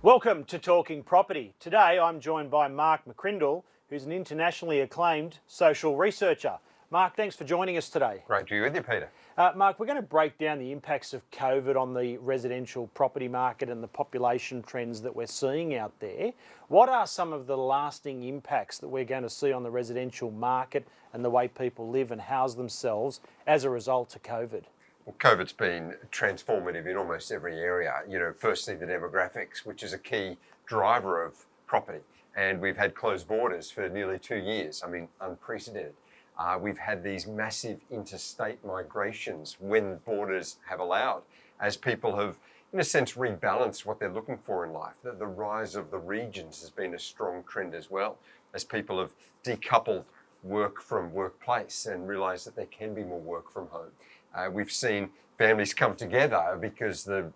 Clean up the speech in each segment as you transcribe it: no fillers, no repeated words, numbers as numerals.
Welcome to Talking Property. Today I'm joined by Mark McCrindle, who's an internationally acclaimed social researcher. Mark, thanks for joining us today. Great to be with you, Peter. Mark, we're going to break down the impacts of COVID on the residential property market and the population trends that we're seeing out there. What are some of the lasting impacts that we're going to see on the residential market and the way people live and house themselves as a result of COVID? Well, COVID's been transformative in almost every area. Firstly, the demographics, which is a key driver of property. And we've had closed borders for nearly 2 years. Unprecedented. We've had these massive interstate migrations when borders have allowed, as people have, in a sense, rebalanced what they're looking for in life. The rise of the regions has been a strong trend as well, as people have decoupled work from workplace and realised that there can be more work from home. We've seen families come together because the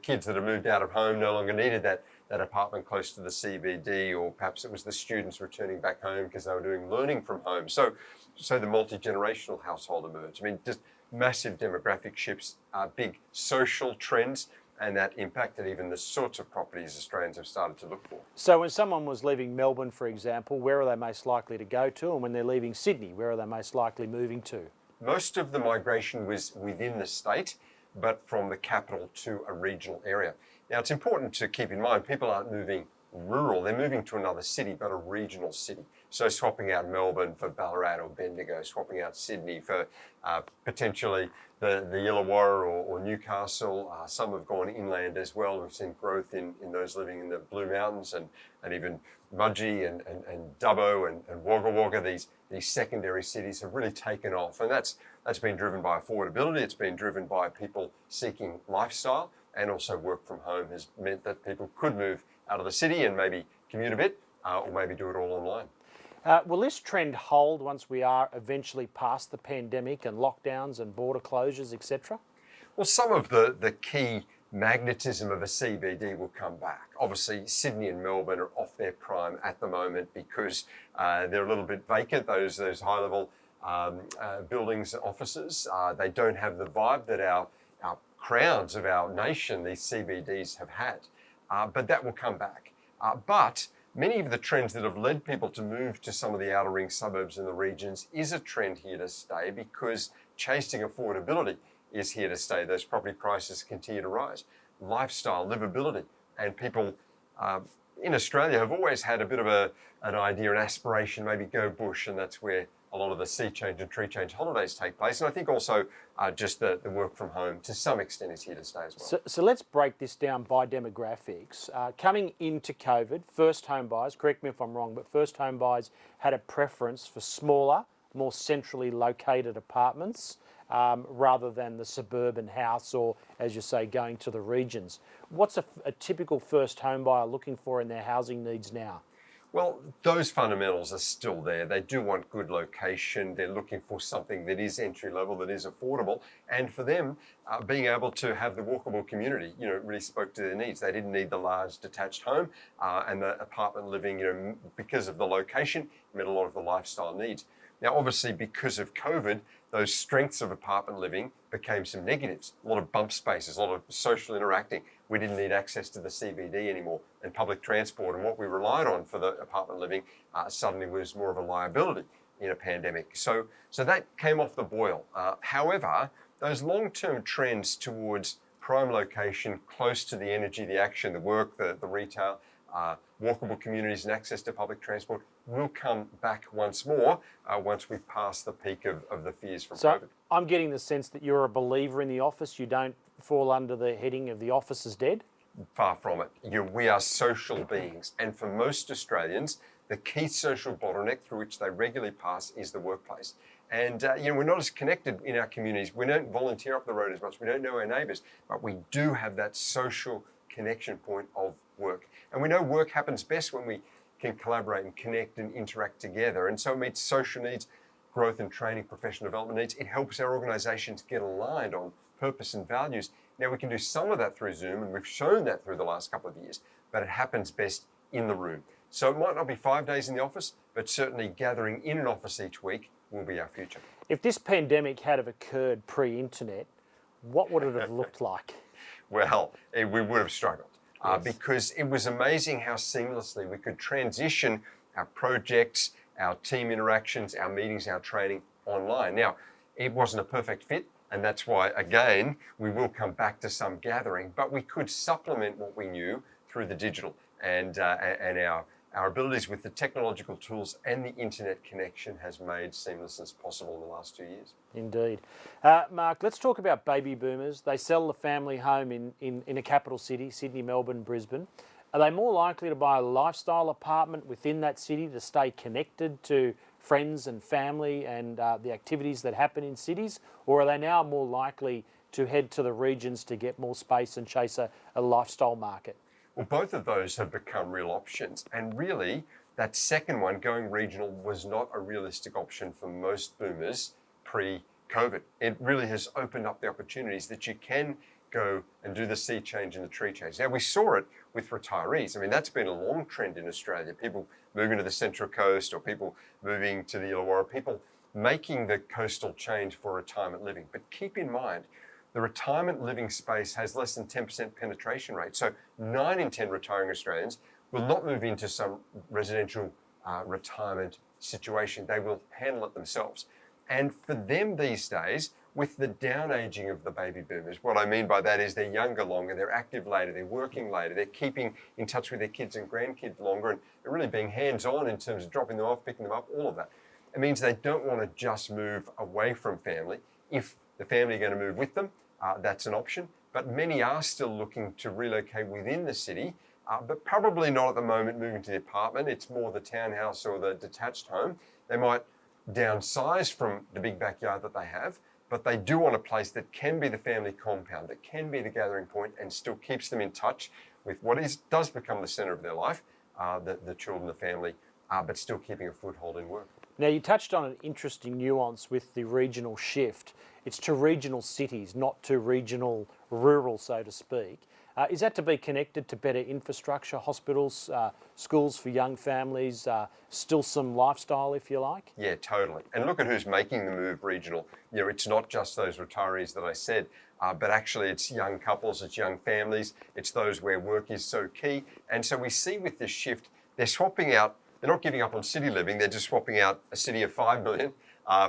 kids that have moved out of home no longer needed that apartment close to the CBD, or perhaps it was the students returning back home because they were doing learning from home. So the multi-generational household emerged. Just massive demographic shifts, big social trends, and that impacted even the sorts of properties Australians have started to look for. So when someone was leaving Melbourne, for example, where are they most likely to go to? And when they're leaving Sydney, where are they most likely moving to? Most of the migration was within the state, but from the capital to a regional area. Now, it's important to keep in mind, people aren't moving rural, they're moving to another city, but a regional city. So swapping out Melbourne for Ballarat or Bendigo, swapping out Sydney for potentially the Illawarra or Newcastle. Some have gone inland as well. We've seen growth in those living in the Blue Mountains and even Mudgee and Dubbo and Wagga Wagga. These secondary cities have really taken off, and that's been driven by affordability. It's been driven by people seeking lifestyle, and also work from home has meant that people could move out of the city and maybe commute a bit, or maybe do it all online. Will this trend hold once we are eventually past the pandemic and lockdowns and border closures, etc.? Well, some of the key magnetism of a CBD will come back. Obviously, Sydney and Melbourne are off their prime at the moment because they're a little bit vacant, those high-level buildings and offices. They don't have the vibe that our crowns of our nation, these CBDs, have had. But that will come back. But many of the trends that have led people to move to some of the outer ring suburbs and the regions is a trend here to stay, because chasing affordability is here to stay. Those property prices continue to rise. Lifestyle, livability, and people in Australia have always had a bit of an idea, an aspiration, maybe go bush, and that's where a lot of the sea change and tree change holidays take place. And I think also just the work from home to some extent is here to stay as well. So let's break this down by demographics. Coming into COVID, first home buyers, correct me if I'm wrong, but first home buyers had a preference for smaller, more centrally located apartments rather than the suburban house, or, as you say, going to the regions. What's a typical first home buyer looking for in their housing needs now? Well, those fundamentals are still there. They do want good location. They're looking for something that is entry level, that is affordable. And for them, being able to have the walkable community, really spoke to their needs. They didn't need the large detached home and the apartment living, because of the location, met a lot of the lifestyle needs. Now, obviously, because of COVID, those strengths of apartment living became some negatives. A lot of bump spaces, a lot of social interacting. We didn't need access to the CBD anymore, and public transport, and what we relied on for the apartment living suddenly was more of a liability in a pandemic. So that came off the boil. However, those long-term trends towards prime location, close to the energy, the action, the work, the retail, walkable communities and access to public transport will come back once more once we've passed the peak of the fears from COVID. I'm getting the sense that you're a believer in the office. You don't fall under the heading of the office is dead? Far from it. We are social beings, and for most Australians, the key social bottleneck through which they regularly pass is the workplace. And we're not as connected in our communities. We don't volunteer up the road as much. We don't know our neighbours, but we do have that social connection point of work. And we know work happens best when we can collaborate and connect and interact together. And so it meets social needs, growth and training, professional development needs. It helps our organisations get aligned on purpose and values. Now, we can do some of that through Zoom, and we've shown that through the last couple of years, but it happens best in the room. So it might not be 5 days in the office, but certainly gathering in an office each week will be our future. If this pandemic had have occurred pre-internet, what would it have looked like? Well, we would have struggled. Yes. because it was amazing how seamlessly we could transition our projects, our team interactions, our meetings, our training online. Now, it wasn't a perfect fit, and that's why, again, we will come back to some gathering, but we could supplement what we knew through the digital and our abilities with the technological tools and the internet connection has made seamlessness possible in the last 2 years. Indeed. Mark, let's talk about baby boomers. They sell the family home in a capital city, Sydney, Melbourne, Brisbane. Are they more likely to buy a lifestyle apartment within that city to stay connected to friends and family and the activities that happen in cities? Or are they now more likely to head to the regions to get more space and chase a lifestyle market? Well, both of those have become real options. And really, that second one, going regional, was not a realistic option for most boomers pre-COVID. It really has opened up the opportunities that you can go and do the sea change and the tree change. Now, we saw it with retirees. I mean, that's been a long trend in Australia. People moving to the Central Coast or people moving to the Illawarra, people making the coastal change for retirement living. But keep in mind, the retirement living space has less than 10% penetration rate. So 9 in 10 retiring Australians will not move into some residential retirement situation. They will handle it themselves. And for them these days, with the down aging of the baby boomers, what I mean by that is they're younger longer, they're active later, they're working later, they're keeping in touch with their kids and grandkids longer, and they're really being hands-on in terms of dropping them off, picking them up, all of that. It means they don't want to just move away from family. If the family are going to move with them, that's an option. But many are still looking to relocate within the city, but probably not at the moment moving to the apartment. It's more the townhouse or the detached home. They might downsize from the big backyard that they have, but they do want a place that can be the family compound, that can be the gathering point and still keeps them in touch with what does become the centre of their life, the children, the family, but still keeping a foothold in work. Now, you touched on an interesting nuance with the regional shift. It's to regional cities, not to regional rural, so to speak. Is that to be connected to better infrastructure, hospitals, schools for young families, still some lifestyle, if you like? Yeah, totally. And look at who's making the move regional. You know, it's not just those retirees that I said, but actually it's young couples, it's young families, it's those where work is so key. And so we see with this shift, they're swapping out, they're not giving up on city living, they're just swapping out a city of 5 million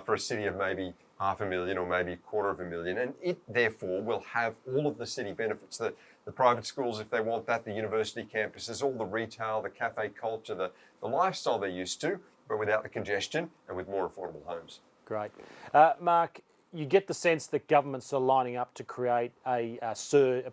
for a city of maybe 500,000 or maybe 250,000. And it therefore will have all of the city benefits, the private schools if they want that, the university campuses, all the retail, the cafe culture, the lifestyle they're used to, but without the congestion and with more affordable homes. Great. Mark, you get the sense that governments are lining up to create a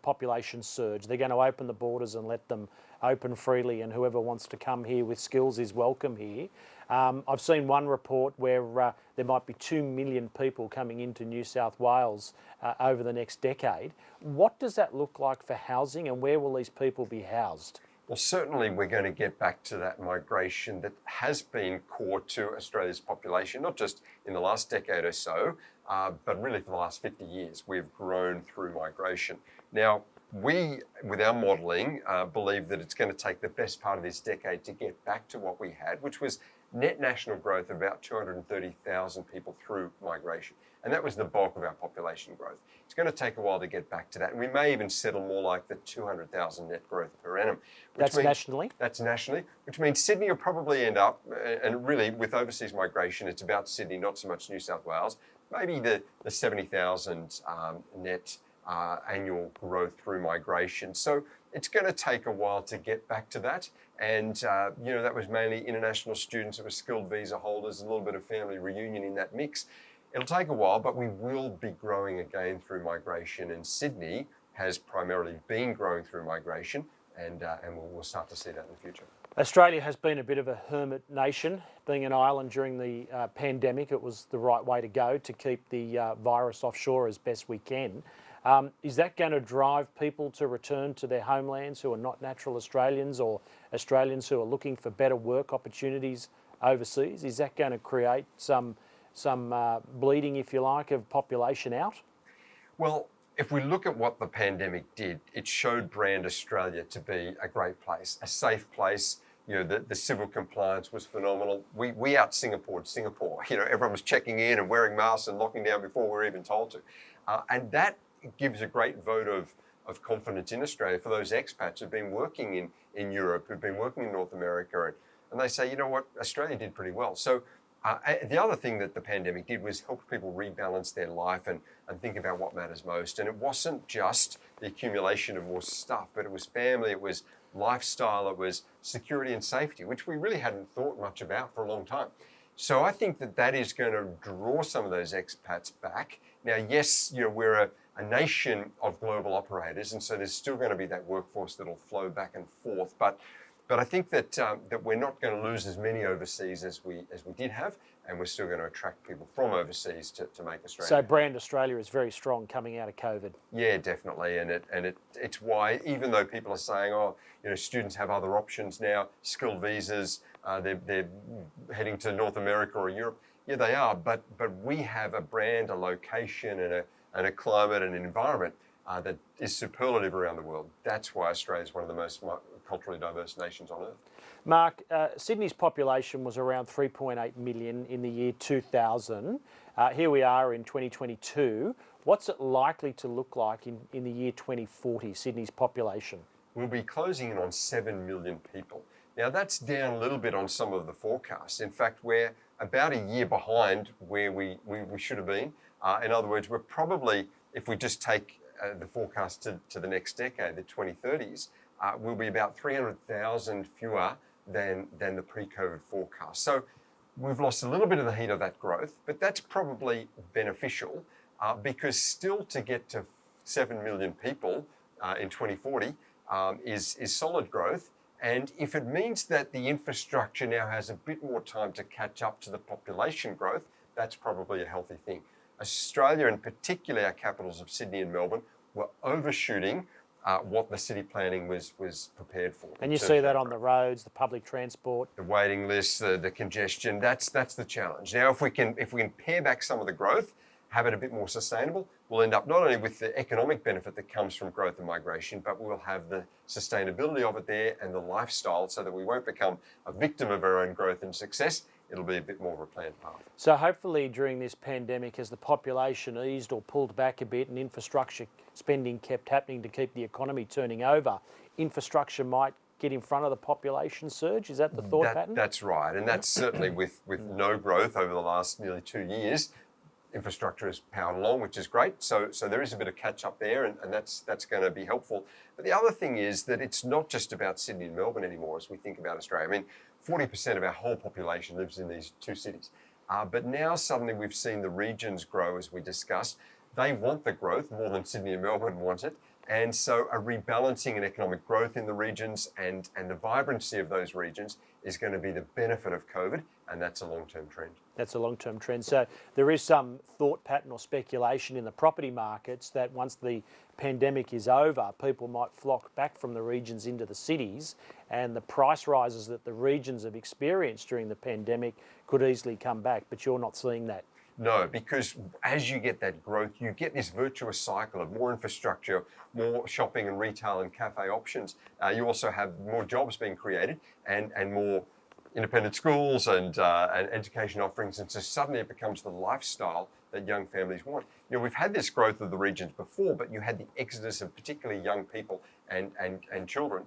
population surge. They're going to open the borders and let them open freely, and whoever wants to come here with skills is welcome here. I've seen one report where there might be 2 million people coming into New South Wales over the next decade. What does that look like for housing, and where will these people be housed? Well, certainly we're going to get back to that migration that has been core to Australia's population, not just in the last decade or so, but really for the last 50 years. We've grown through migration. Now, we, with our modelling, believe that it's going to take the best part of this decade to get back to what we had, which was net national growth of about 230,000 people through migration. And that was the bulk of our population growth. It's going to take a while to get back to that. And we may even settle more like the 200,000 net growth per annum. That's nationally? That's nationally, which means Sydney will probably end up, and really with overseas migration, it's about Sydney, not so much New South Wales, maybe the 70,000 net annual growth through migration. So it's going to take a while to get back to that. And, that was mainly international students, it was skilled visa holders, a little bit of family reunion in that mix. It'll take a while, but we will be growing again through migration. And Sydney has primarily been growing through migration, and we'll start to see that in the future. Australia has been a bit of a hermit nation. Being an island during the pandemic, it was the right way to go to keep the virus offshore as best we can. Is that going to drive people to return to their homelands who are not natural Australians, or Australians who are looking for better work opportunities overseas? Is that going to create some bleeding, if you like, of population out? Well, if we look at what the pandemic did, it showed brand Australia to be a great place, a safe place. The civil compliance was phenomenal. We out-Singapored Singapore. Everyone was checking in and wearing masks and locking down before we were even told to. And that gives a great vote of of confidence in Australia for those expats who've been working in Europe, who've been working in North America, and they say, you know what, Australia did pretty well. So the other thing that the pandemic did was help people rebalance their life and think about what matters most. And it wasn't just the accumulation of more stuff, but it was family, it was lifestyle, it was security and safety, which we really hadn't thought much about for a long time. So I think that is going to draw some of those expats back. Now, yes, we're a nation of global operators, and so there's still going to be that workforce that'll flow back and forth. But I think that we're not going to lose as many overseas as we did have, and we're still going to attract people from overseas to make Australia. So brand Australia is very strong coming out of COVID. Yeah, definitely, and it's why, even though people are saying, students have other options now, skilled visas, they're heading to North America or Europe. Yeah, they are, but we have a brand, a location, and a climate and an environment that is superlative around the world. That's why Australia is one of the most culturally diverse nations on earth. Mark, Sydney's population was around 3.8 million in the year 2000. Here we are in 2022. What's it likely to look like in the year 2040, Sydney's population? We'll be closing in on 7 million people. Now, that's down a little bit on some of the forecasts. In fact, we're about a year behind where we should have been. In other words, we're probably, if we just take the forecast to the next decade, the 2030s, we'll be about 300,000 fewer than the pre-COVID forecast. So we've lost a little bit of the heat of that growth, but that's probably beneficial because still to get to 7 million people in 2040 is solid growth. And if it means that the infrastructure now has a bit more time to catch up to the population growth, that's probably a healthy thing. Australia, and particularly our capitals of Sydney and Melbourne, were overshooting what the city planning was prepared for. And you see that on the roads, the public transport, the waiting lists, the congestion. That's the challenge. Now, if we can pare back some of the growth, have it a bit more sustainable, we'll end up not only with the economic benefit that comes from growth and migration, but we'll have the sustainability of it there and the lifestyle, so that we won't become a victim of our own growth and success. It'll be a bit more of a planned path. So hopefully during this pandemic, as the population eased or pulled back a bit and infrastructure spending kept happening to keep the economy turning over, infrastructure might get in front of the population surge. Is that the thought pattern? That's right. And that's certainly with no growth over the last nearly 2 years, infrastructure has powered along, which is great. So there is a bit of catch up there, and that's going to be helpful. But the other thing is that it's not just about Sydney and Melbourne anymore as we think about Australia. I mean, 40% of our whole population lives in these two cities. But now suddenly we've seen the regions grow, as we discussed. They want the growth more than Sydney and Melbourne want it. And so a rebalancing in economic growth in the regions and the vibrancy of those regions is going to be the benefit of COVID, and that's a long-term trend. That's a long-term trend. So there is some thought pattern or speculation in the property markets that once the pandemic is over, people might flock back from the regions into the cities, and the price rises that the regions have experienced during the pandemic could easily come back, but you're not seeing that. No, because as you get that growth, you get this virtuous cycle of more infrastructure, more shopping and retail and cafe options. You also have more jobs being created and more independent schools and education offerings. And so suddenly it becomes the lifestyle that young families want. We've had this growth of the regions before, but you had the exodus of particularly young people and children.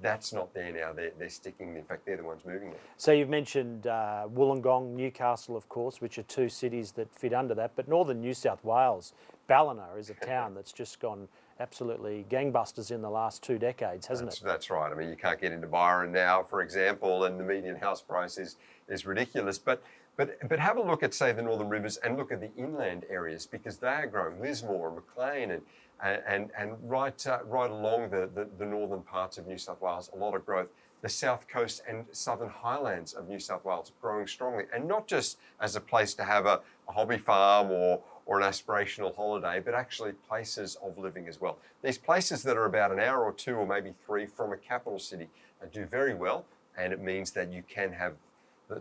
That's not there now. They're sticking. In fact, they're the ones moving there. So you've mentioned Wollongong, Newcastle, of course, which are two cities that fit under that. But northern New South Wales, Ballina is a town that's just gone absolutely gangbusters in the last 2 decades, hasn't it? That's right. I mean, you can't get into Byron now, for example, and the median house price is ridiculous. But have a look at, say, the Northern Rivers and look at the inland areas, because they are growing. Lismore, Maclean, and right along the northern parts of New South Wales, a lot of growth. The south coast and southern highlands of New South Wales growing strongly, and not just as a place to have a hobby farm or an aspirational holiday, but actually places of living as well. These places that are about an hour or 2 or maybe 3 from a capital city do very well, and it means that you can have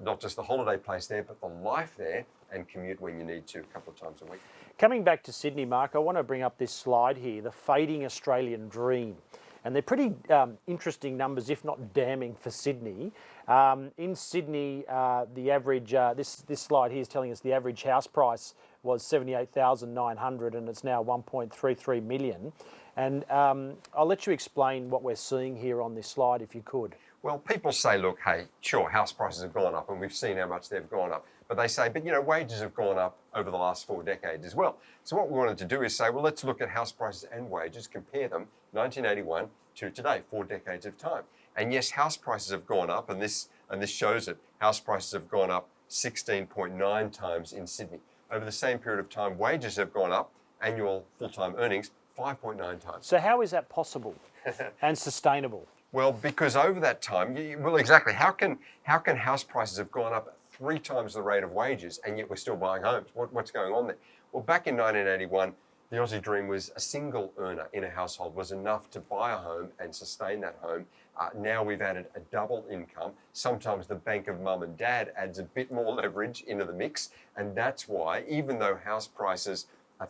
not just the holiday place there, but the life there, and commute when you need to a couple of times a week. Coming back to Sydney, Mark, I want to bring up this slide here, the fading Australian dream. And they're pretty interesting numbers, if not damning, for Sydney. In Sydney, the average, this slide here is telling us the average house price was 78,900 and it's now 1.33 million. And I'll let you explain what we're seeing here on this slide if you could. Well, people say, look, hey, sure, house prices have gone up and we've seen how much they've gone up. But they say, but wages have gone up over the last 4 decades as well. So what we wanted to do is say, well, let's look at house prices and wages, compare them 1981 to today, 4 decades of time. And yes, house prices have gone up, and this shows it. House prices have gone up 16.9 times in Sydney. Over the same period of time, wages have gone up, annual full-time earnings, 5.9 times. So how is that possible and sustainable? Well, because over that time, well, exactly. How can house prices have gone up 3 times the rate of wages, and yet we're still buying homes? What's going on there? Well, back in 1981, the Aussie dream was a single earner in a household was enough to buy a home and sustain that home. Now we've added a double income. Sometimes the bank of mum and dad adds a bit more leverage into the mix, and that's why, even though house prices are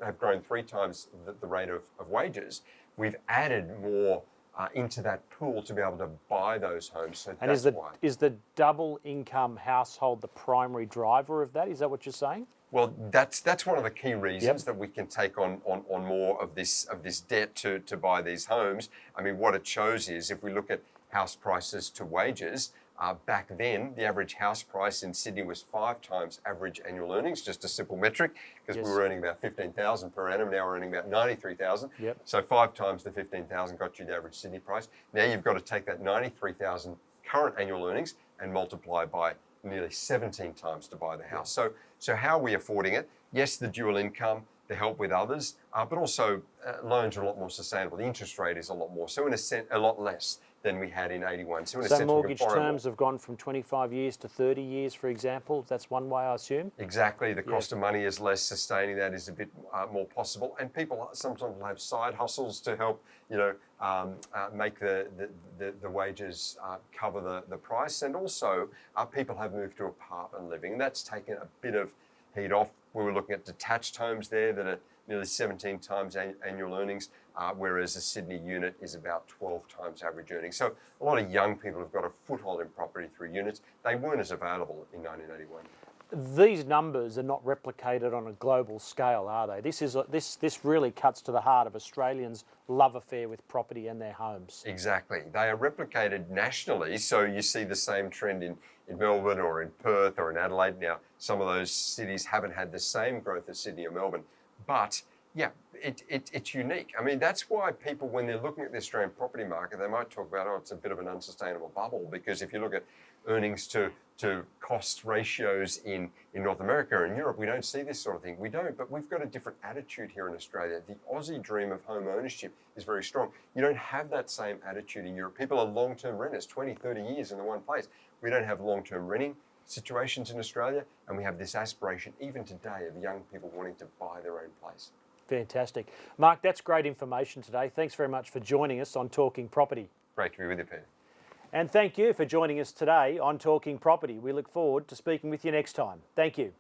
have grown 3 times the rate of wages, we've added more into that pool to be able to buy those homes. So and that's why. Is the double income household the primary driver of that? Is that what you're saying? Well, that's one of the key reasons that we can take on more of this debt to buy these homes. I mean, what it shows is if we look at house prices to wages, back then the average house price in Sydney was 5 times average annual earnings, just a simple metric, because we were earning about 15,000 per annum. Now we're earning about 93,000. Yep. So 5 times the 15,000 got you the average Sydney price. Now you've got to take that 93,000 current annual earnings and multiply by nearly 17 times to buy the house. So how are we affording it? Yes, the dual income, the help with others, but also loans are a lot more sustainable. The interest rate is a lot more, so in a sense, a lot less than we had in 81. So in a sense, mortgage terms have gone from 25 years to 30 years, for example. That's one way, I assume? Exactly. The cost of money is less. Sustaining that is a bit more possible. And people sometimes will have side hustles to help, make the wages cover the price. And also, people have moved to apartment living. That's taken a bit of heat off. We were looking at detached homes there that are nearly 17 times annual earnings, whereas a Sydney unit is about 12 times average earnings. So a lot of young people have got a foothold in property through units. They weren't as available in 1981. These numbers are not replicated on a global scale, are they? This really cuts to the heart of Australians' love affair with property and their homes. Exactly. They are replicated nationally, so you see the same trend in Melbourne or in Perth or in Adelaide. Now, some of those cities haven't had the same growth as Sydney or Melbourne, but yeah, it's unique. I mean, that's why people, when they're looking at the Australian property market, they might talk about, it's a bit of an unsustainable bubble, because if you look at earnings to cost ratios in North America and Europe, we don't see this sort of thing. We don't, but we've got a different attitude here in Australia. The Aussie dream of home ownership is very strong. You don't have that same attitude in Europe. People are long-term renters, 20, 30 years in the one place. We don't have long-term renting situations in Australia, and we have this aspiration, even today, of young people wanting to buy their own place. Fantastic. Mark, that's great information today. Thanks very much for joining us on Talking Property. Great to be with you, Peter. And thank you for joining us today on Talking Property. We look forward to speaking with you next time. Thank you.